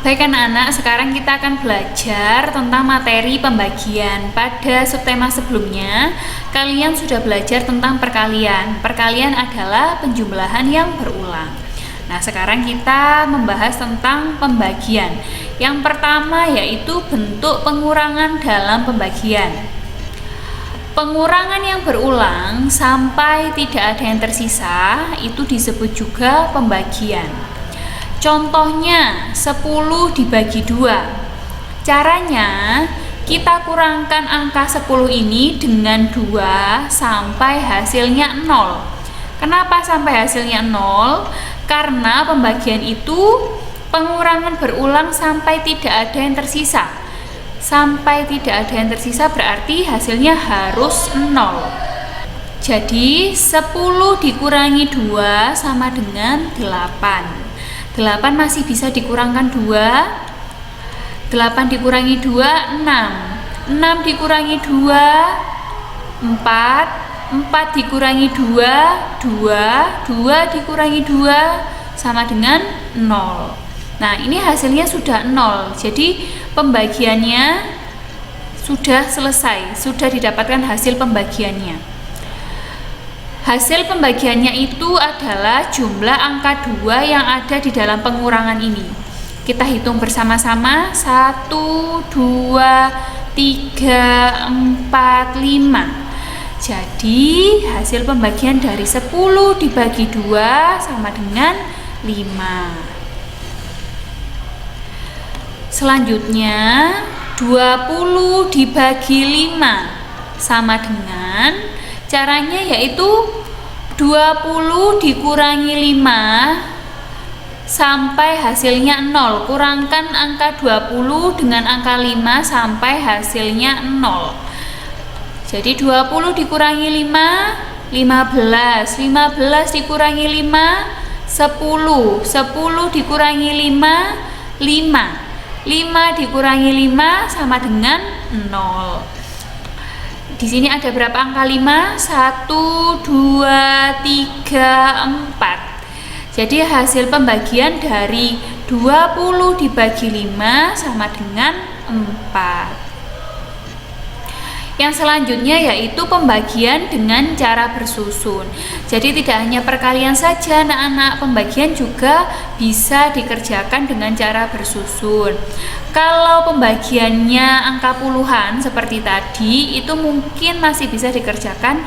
Baik anak-anak, sekarang kita akan belajar tentang materi pembagian. Pada subtema sebelumnya, kalian sudah belajar tentang perkalian. Perkalian adalah penjumlahan yang berulang. Nah, sekarang kita membahas tentang pembagian. Yang pertama yaitu bentuk pengurangan dalam pembagian. Pengurangan yang berulang sampai tidak ada yang tersisa, itu disebut juga pembagian. Contohnya 10 dibagi 2. Caranya kita kurangkan angka 10 ini dengan 2 sampai hasilnya 0. Kenapa sampai hasilnya 0? Karena pembagian itu pengurangan berulang sampai tidak ada yang tersisa. Sampai tidak ada yang tersisa berarti hasilnya harus 0. Jadi 10 dikurangi 2 sama dengan 8. 8 masih bisa dikurangkan 2. 8 dikurangi 2, 6. 6 dikurangi 2, 4. 4 dikurangi 2, 2. 2 dikurangi 2 sama dengan 0. Nah, ini hasilnya sudah 0. Jadi pembagiannya sudah selesai, sudah didapatkan hasil pembagiannya. Hasil pembagiannya itu adalah jumlah angka 2 yang ada di dalam pengurangan ini. Kita hitung bersama-sama. 1, 2, 3, 4, 5. Jadi hasil pembagian dari 10 dibagi 2 sama dengan 5. Selanjutnya 20 dibagi 5 sama dengan, caranya yaitu 20 dikurangi 5 sampai hasilnya 0. Kurangkan angka 20 dengan angka 5 sampai hasilnya 0. Jadi 20 dikurangi 5, 15. 15 dikurangi 5, 10. 10 dikurangi 5, 5. 5 dikurangi 5 sama dengan 0. Di sini ada berapa angka 5? 1, 2, 3, 4. Jadi hasil pembagian dari 20 dibagi 5 sama dengan 4. Yang selanjutnya yaitu pembagian dengan cara bersusun. Jadi tidak hanya perkalian saja anak-anak, pembagian juga bisa dikerjakan dengan cara bersusun. Kalau pembagiannya angka puluhan seperti tadi, itu mungkin masih bisa dikerjakan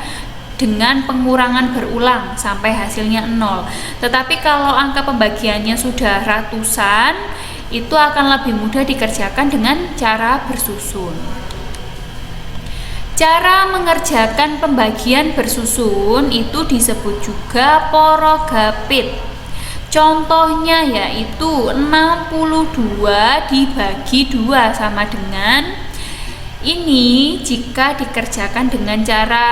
dengan pengurangan berulang sampai hasilnya 0. Tetapi kalau angka pembagiannya sudah ratusan, itu akan lebih mudah dikerjakan dengan cara bersusun. Cara mengerjakan pembagian bersusun itu disebut juga porogapit. Contohnya yaitu 62 dibagi 2 sama dengan ini. Jika dikerjakan dengan cara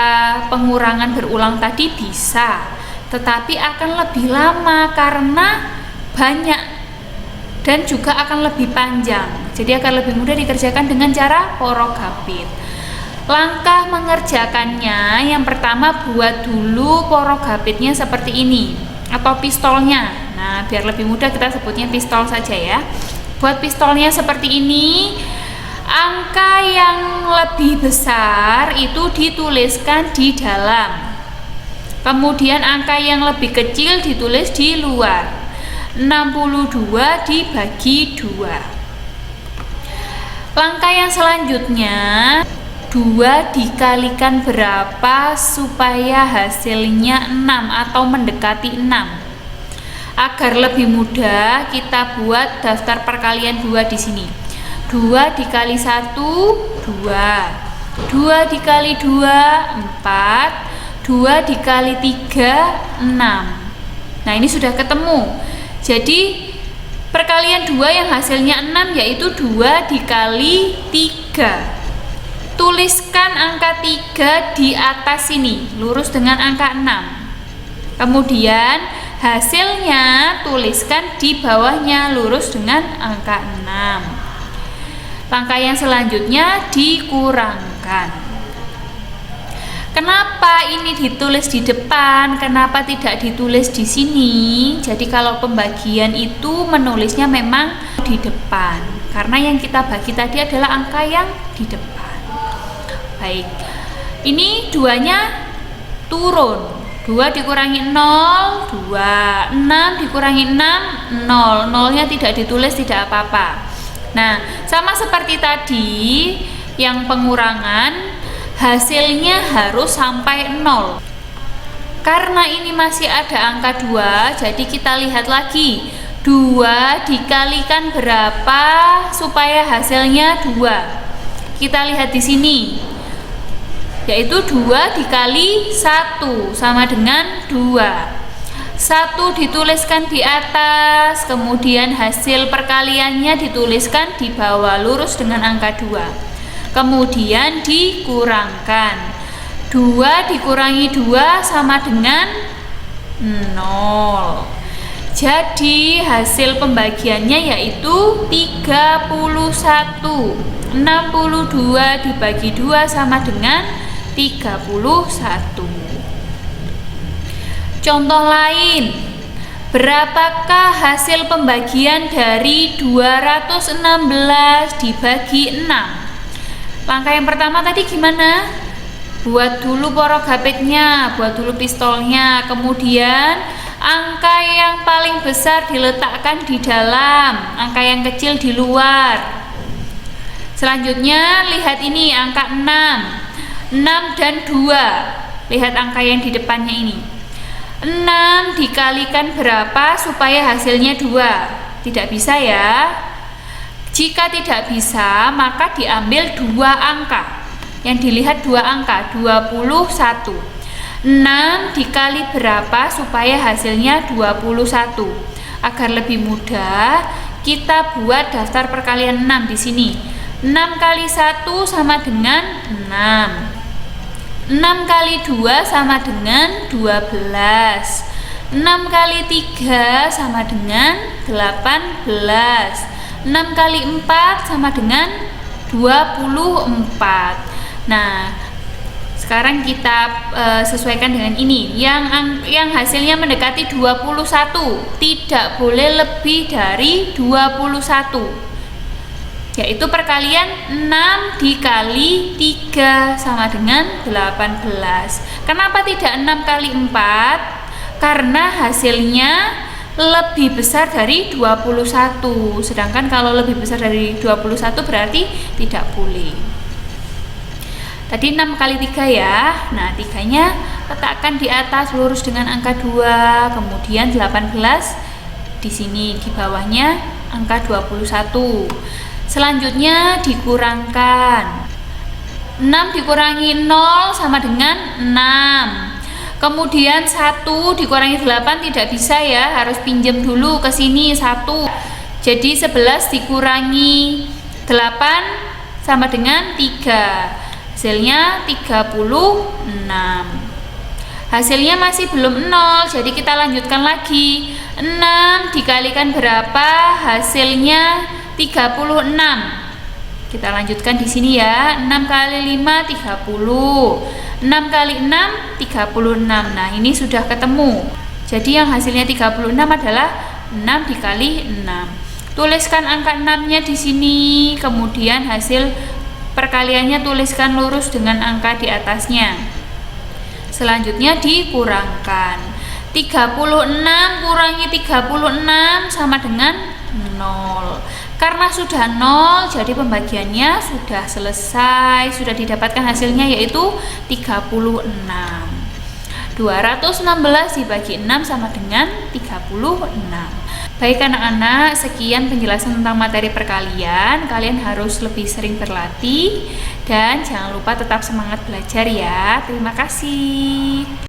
pengurangan berulang tadi bisa, tetapi akan lebih lama karena banyak dan juga akan lebih panjang. Jadi akan lebih mudah dikerjakan dengan cara porogapit. Langkah mengerjakannya, yang pertama buat dulu porogapitnya seperti ini atau pistolnya. Nah, biar lebih mudah kita sebutnya pistol saja ya. Buat pistolnya seperti ini, angka yang lebih besar itu dituliskan di dalam. Kemudian angka yang lebih kecil ditulis di luar. 62 dibagi 2. Langkah yang selanjutnya, 2 dikalikan berapa supaya hasilnya 6 atau mendekati 6. Agar lebih mudah, kita buat daftar perkalian 2 di sini. 2 dikali 1, 2. 2 dikali 2, 4. 2 dikali 3, 6. Nah, ini sudah ketemu. Jadi perkalian 2 yang hasilnya 6 yaitu 2 dikali 3. Tuliskan angka 3 di atas sini, lurus dengan angka 6. Kemudian hasilnya tuliskan di bawahnya, lurus dengan angka 6. Langkah yang selanjutnya dikurangkan. Kenapa ini ditulis di depan? Kenapa tidak ditulis di sini? Jadi kalau pembagian itu menulisnya memang di depan, karena yang kita bagi tadi adalah angka yang di depan. Baik, ini 2-nya turun. 2 dikurangi 0, 2. 6 dikurangi 6, 0. 0-nya tidak ditulis, tidak apa-apa. Nah, sama seperti tadi, yang pengurangan hasilnya harus sampai 0. Karena ini masih ada angka 2, jadi kita lihat lagi. 2 dikalikan berapa supaya hasilnya 2? Kita lihat di sini. Yaitu 2 dikali 1 sama dengan 2. 1 dituliskan di atas, kemudian hasil perkaliannya dituliskan di bawah lurus dengan angka 2. Kemudian dikurangkan. 2 dikurangi 2 sama dengan 0. Jadi hasil pembagiannya yaitu 31. 62 dibagi 2 sama dengan 31. Contoh lain, berapakah hasil pembagian dari 216 dibagi 6? Langkah yang pertama tadi gimana? Buat dulu porogapitnya, buat dulu pistolnya, kemudian angka yang paling besar diletakkan di dalam, angka yang kecil di luar. Selanjutnya lihat ini angka 6 dan 2. Lihat angka yang di depannya ini. 6 dikalikan berapa supaya hasilnya 2? Tidak bisa ya. Jika tidak bisa, maka diambil 2 angka. Yang dilihat 2 angka, 21. 6 dikali berapa supaya hasilnya 21? Agar lebih mudah, kita buat daftar perkalian 6 di sini. 6 kali 1 sama dengan 6. 6 kali 2 sama dengan 12. 6 kali 3 sama dengan 18. 6 kali 4 sama dengan 24. Nah, sekarang kita sesuaikan dengan ini. Yang hasilnya mendekati 21, tidak boleh lebih dari 21. Yaitu perkalian 6 dikali 3 sama dengan 18. Kenapa tidak 6 kali 4? Karena hasilnya lebih besar dari 21. Sedangkan kalau lebih besar dari 21 berarti tidak boleh. Tadi 6 kali 3 ya. Nah, 3-nya letakkan di atas lurus dengan angka 2, kemudian 18 di sini di bawahnya angka 21. Selanjutnya dikurangkan. 6 dikurangi 0 sama dengan 6. Kemudian 1 dikurangi 8 tidak bisa ya, harus pinjam dulu ke sini 1. Jadi 11 dikurangi 8 sama dengan 3. Hasilnya 36. Hasilnya masih belum 0, jadi kita lanjutkan lagi. 6 dikalikan berapa? Hasilnya 36. Kita lanjutkan di sini ya. 6 kali 5 30. 6 kali 6 36. Nah, ini sudah ketemu. Jadi yang hasilnya 36 adalah 6 dikali 6. Tuliskan angka 6-nya di sini, kemudian hasil perkaliannya tuliskan lurus dengan angka di atasnya. Selanjutnya dikurangkan. 36 kurangi 36 sama dengan 0. Karena sudah 0, jadi pembagiannya sudah selesai, sudah didapatkan hasilnya yaitu 36. 216 dibagi 6 sama dengan 36. Baik anak-anak, sekian penjelasan tentang materi perkalian. Kalian harus lebih sering berlatih dan jangan lupa tetap semangat belajar ya. Terima kasih.